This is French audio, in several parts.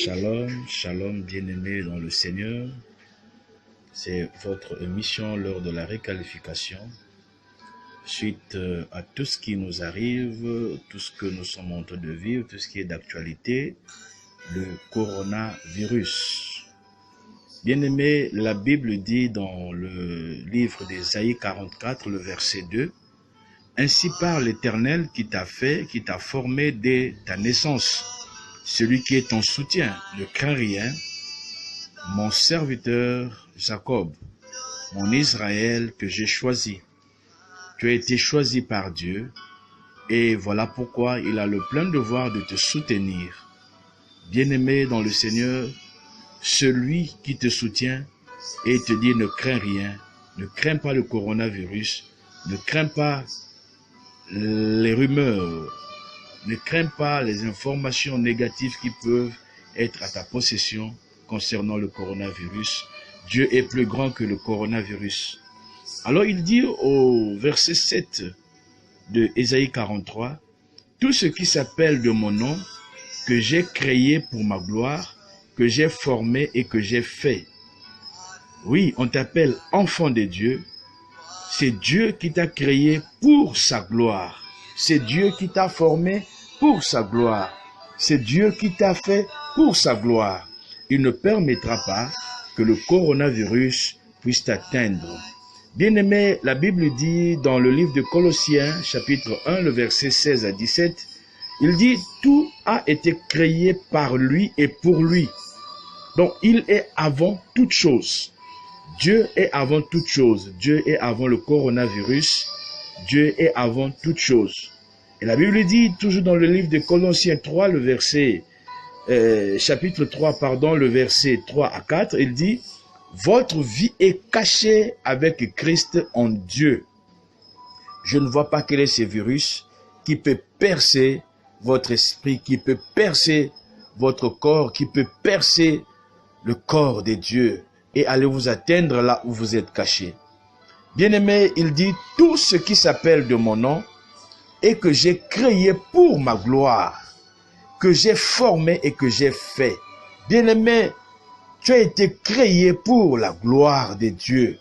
Shalom, shalom, bien-aimés dans le Seigneur. C'est votre émission lors de la réqualification. Suite à tout ce qui nous arrive, tout ce que nous sommes en train de vivre, tout ce qui est d'actualité, le coronavirus. Bien-aimés, la Bible dit dans le livre d'Ésaïe 44, le verset 2, « Ainsi parle l'Éternel qui t'a fait, qui t'a formé dès ta naissance. Celui qui est ton soutien, ne crains rien. Mon serviteur Jacob, mon Israël que j'ai choisi. Tu as été choisi par Dieu et voilà pourquoi il a le plein devoir de te soutenir. Bien-aimé dans le Seigneur, celui qui te soutient et te dit ne crains rien, ne crains pas le coronavirus, ne crains pas les rumeurs, ne crains pas les informations négatives qui peuvent être à ta possession concernant le coronavirus. Dieu est plus grand que le coronavirus. Alors il dit au verset 7 de Ésaïe 43, « Tout ce qui s'appelle de mon nom, que j'ai créé pour ma gloire, que j'ai formé et que j'ai fait. » Oui, on t'appelle enfant de Dieu. C'est Dieu qui t'a créé pour sa gloire. C'est Dieu qui t'a formé pour sa gloire. C'est Dieu qui t'a fait pour sa gloire. Il ne permettra pas que le coronavirus puisse t'atteindre. Bien-aimé, la Bible dit dans le livre de Colossiens, chapitre 1, le verset 16 à 17, il dit « Tout a été créé par lui et pour lui. » Donc, il est avant toute chose. Dieu est avant toute chose. Dieu est avant le coronavirus. Dieu est avant toute chose. Et la Bible dit, toujours dans le livre de Colossiens 3, le verset, chapitre 3, pardon, le verset 3 à 4, il dit, « Votre vie est cachée avec Christ en Dieu. » Je ne vois pas quel est ce virus qui peut percer votre esprit, qui peut percer votre corps, qui peut percer le corps de Dieu et aller vous atteindre là où vous êtes caché. Bien-aimé, il dit, « Tout ce qui s'appelle de mon nom, et que j'ai créé pour ma gloire, que j'ai formé et que j'ai fait. » Bien-aimé, tu as été créé pour la gloire de Dieu.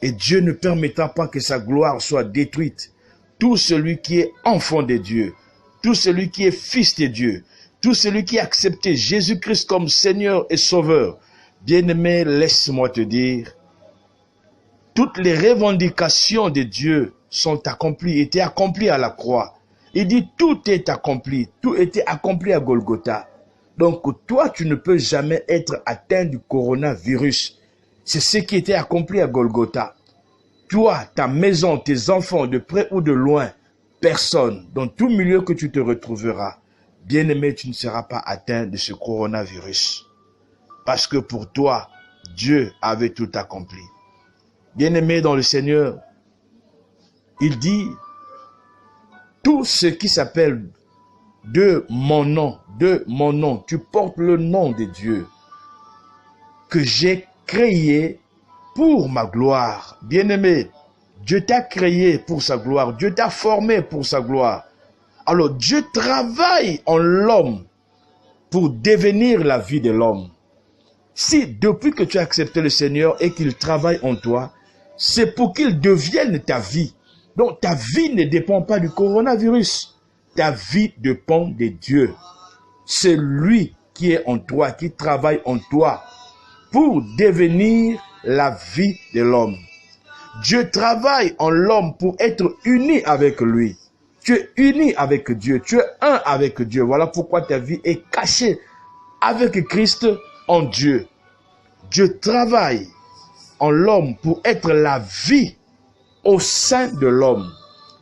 Et Dieu ne permettra pas que sa gloire soit détruite. Tout celui qui est enfant de Dieu, tout celui qui est fils de Dieu, tout celui qui a accepté Jésus-Christ comme Seigneur et Sauveur, bien-aimé, laisse-moi te dire, toutes les revendications de Dieu sont accomplies, étaient accomplies à la croix. Il dit tout est accompli, tout était accompli à Golgotha. Donc toi, tu ne peux jamais être atteint du coronavirus. C'est ce qui était accompli à Golgotha. Toi, ta maison, tes enfants, de près ou de loin, personne, dans tout milieu que tu te retrouveras, bien-aimé, tu ne seras pas atteint de ce coronavirus. Parce que pour toi, Dieu avait tout accompli. Bien-aimé dans le Seigneur, il dit, tout ce qui s'appelle de mon nom, tu portes le nom de Dieu, que j'ai créé pour ma gloire. Bien-aimé, Dieu t'a créé pour sa gloire, Dieu t'a formé pour sa gloire. Alors Dieu travaille en l'homme pour devenir la vie de l'homme. Si depuis que tu as accepté le Seigneur et qu'il travaille en toi, c'est pour qu'il devienne ta vie. Donc ta vie ne dépend pas du coronavirus. Ta vie dépend de Dieu. C'est lui qui est en toi, qui travaille en toi pour devenir la vie de l'homme. Dieu travaille en l'homme pour être uni avec lui. Tu es uni avec Dieu. Tu es un avec Dieu. Voilà pourquoi ta vie est cachée avec Christ en Dieu. Dieu travaille en l'homme pour être la vie au sein de l'homme,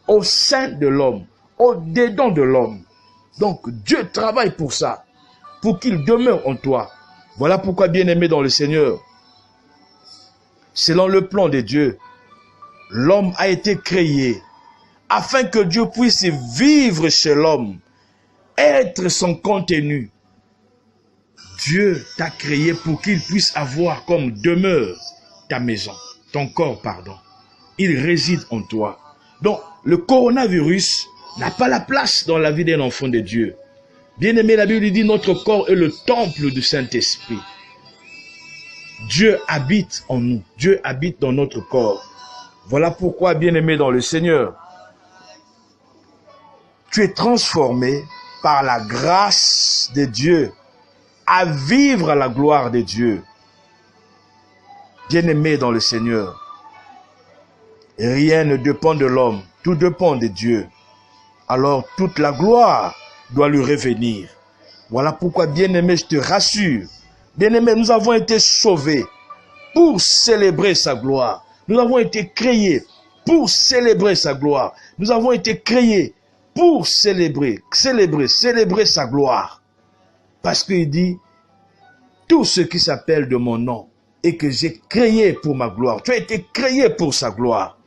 au-dedans de l'homme. Donc Dieu travaille pour ça, pour qu'il demeure en toi. Voilà pourquoi, bien-aimé dans le Seigneur, selon le plan de Dieu, l'homme a été créé afin que Dieu puisse vivre chez l'homme, être son contenu. Dieu t'a créé pour qu'il puisse avoir comme demeure ta maison, ton corps, pardon. Il réside en toi. Donc, le coronavirus n'a pas la place dans la vie d'un enfant de Dieu. Bien-aimé, la Bible dit notre corps est le temple du Saint-Esprit. Dieu habite en nous. Dieu habite dans notre corps. Voilà pourquoi, bien-aimé dans le Seigneur, tu es transformé par la grâce de Dieu à vivre à la gloire de Dieu. Bien-aimé dans le Seigneur, rien ne dépend de l'homme, tout dépend de Dieu. Alors toute la gloire doit lui revenir. Voilà pourquoi, bien-aimé, je te rassure. Bien-aimé, nous avons été sauvés pour célébrer sa gloire. Nous avons été créés pour célébrer sa gloire. Nous avons été créés pour célébrer sa gloire. Parce qu'il dit, tout ce qui s'appelle de mon nom et que j'ai créé pour ma gloire. Tu as été créé pour sa gloire.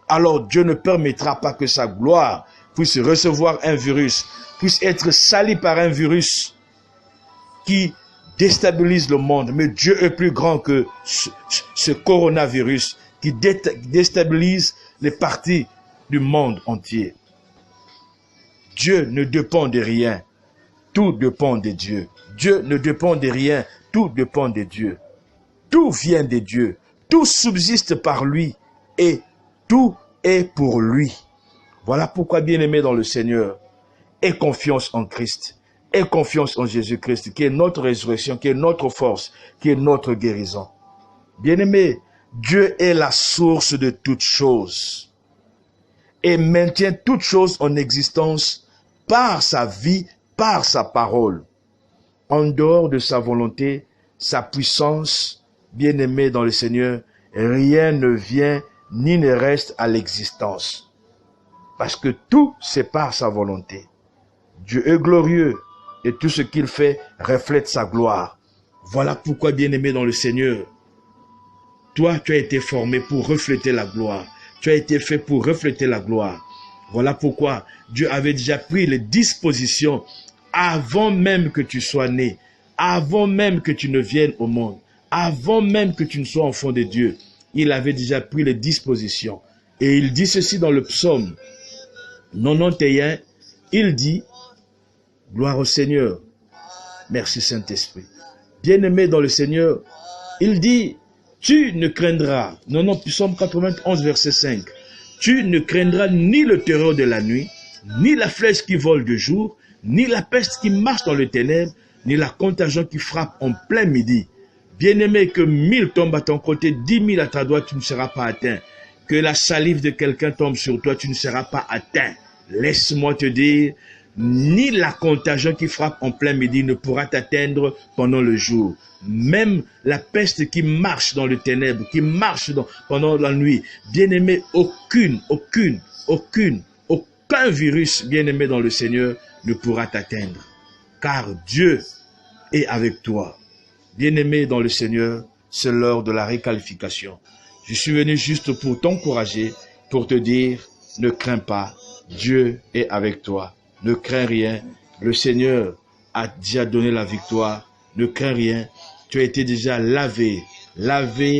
Alors Dieu ne permettra pas que sa gloire puisse recevoir un virus, puisse être sali par un virus qui déstabilise le monde. Mais Dieu est plus grand que ce coronavirus qui déstabilise les parties du monde entier. Dieu ne dépend de rien. Tout dépend de Dieu. Dieu ne dépend de rien. Tout dépend de Dieu. Tout vient de Dieu. Tout subsiste par lui. Et tout est pour lui. Voilà pourquoi, bien-aimé dans le Seigneur, aie confiance en Christ. Aie confiance en Jésus-Christ, qui est notre résurrection, qui est notre force, qui est notre guérison. Bien-aimé, Dieu est la source de toutes choses et maintient toutes choses en existence par sa vie, par sa parole. En dehors de sa volonté, sa puissance, bien-aimé dans le Seigneur, rien ne vient ni ne reste à l'existence. Parce que tout, c'est par sa volonté. Dieu est glorieux et tout ce qu'il fait reflète sa gloire. Voilà pourquoi, bien-aimé dans le Seigneur, toi, tu as été formé pour refléter la gloire. Tu as été fait pour refléter la gloire. Voilà pourquoi Dieu avait déjà pris les dispositions avant même que tu sois né, avant même que tu ne viennes au monde, avant même que tu ne sois enfant de Dieu. Il avait déjà pris les dispositions. Et il dit ceci dans le psaume 91, il dit, gloire au Seigneur, merci Saint-Esprit. Bien-aimé dans le Seigneur, il dit, tu ne craindras, psaume 91, verset 5, tu ne craindras ni le terreur de la nuit, ni la flèche qui vole de jour, ni la peste qui marche dans les ténèbres, ni la contagion qui frappe en plein midi. Bien-aimé, que 1000 tombent à ton côté, 10 000 à ta droite, tu ne seras pas atteint. Que la salive de quelqu'un tombe sur toi, tu ne seras pas atteint. Laisse-moi te dire, ni la contagion qui frappe en plein midi ne pourra t'atteindre pendant le jour. Même la peste qui marche dans les ténèbres, qui marche pendant la nuit. Bien-aimé, aucun virus, bien-aimé dans le Seigneur, ne pourra t'atteindre. Car Dieu est avec toi. Bien-aimé dans le Seigneur, c'est l'heure de la réqualification. Je suis venu juste pour t'encourager, pour te dire, ne crains pas, Dieu est avec toi. Ne crains rien, le Seigneur a déjà donné la victoire. Ne crains rien, tu as été déjà lavé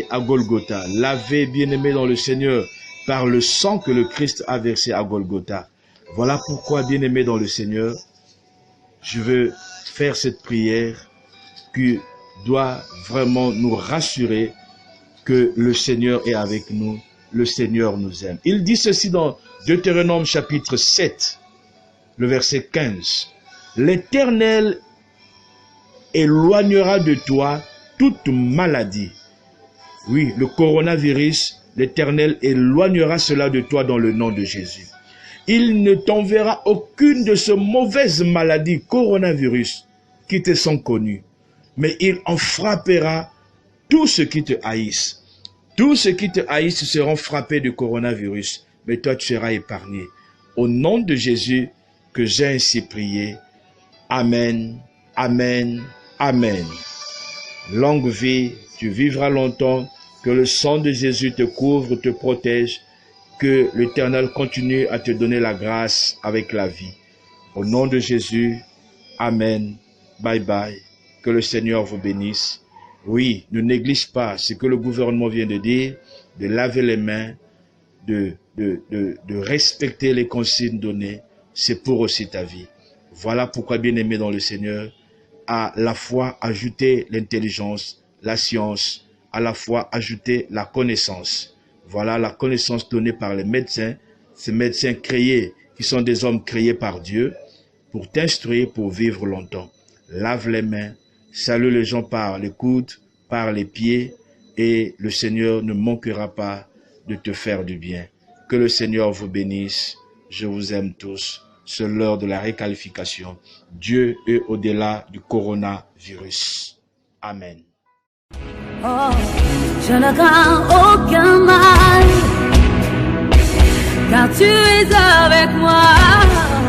à Golgotha, lavé, bien-aimé dans le Seigneur, par le sang que le Christ a versé à Golgotha. Voilà pourquoi, bien-aimé dans le Seigneur, je veux faire cette prière qui doit vraiment nous rassurer que le Seigneur est avec nous, le Seigneur nous aime. Il dit ceci dans Deutéronome chapitre 7, le verset 15. L'Éternel éloignera de toi toute maladie. Oui, le coronavirus, l'Éternel éloignera cela de toi dans le nom de Jésus. Il ne t'enverra aucune de ces mauvaises maladies, coronavirus, qui te sont connues. Mais il en frappera tous ceux qui te haïssent. Tous ceux qui te haïssent seront frappés du coronavirus. Mais toi, tu seras épargné. Au nom de Jésus, que j'ai ainsi prié. Amen, amen, amen. Longue vie, tu vivras longtemps. Que le sang de Jésus te couvre, te protège. Que l'Éternel continue à te donner la grâce avec la vie. Au nom de Jésus, amen. Bye bye. Que le Seigneur vous bénisse. Oui, ne néglige pas ce que le gouvernement vient de dire, de laver les mains, de respecter les consignes données. C'est pour aussi ta vie. Voilà pourquoi, bien-aimé dans le Seigneur, à la fois ajouter l'intelligence, la science, à la fois ajouter la connaissance. Voilà la connaissance donnée par les médecins, ces médecins créés, qui sont des hommes créés par Dieu, pour t'instruire, pour vivre longtemps. Lave les mains, salue les gens par les coudes, par les pieds, et le Seigneur ne manquera pas de te faire du bien. Que le Seigneur vous bénisse. Je vous aime tous. C'est l'heure de la réqualification. Dieu est au-delà du coronavirus. Amen. Oh, je ne crains aucun mal, car tu es avec moi.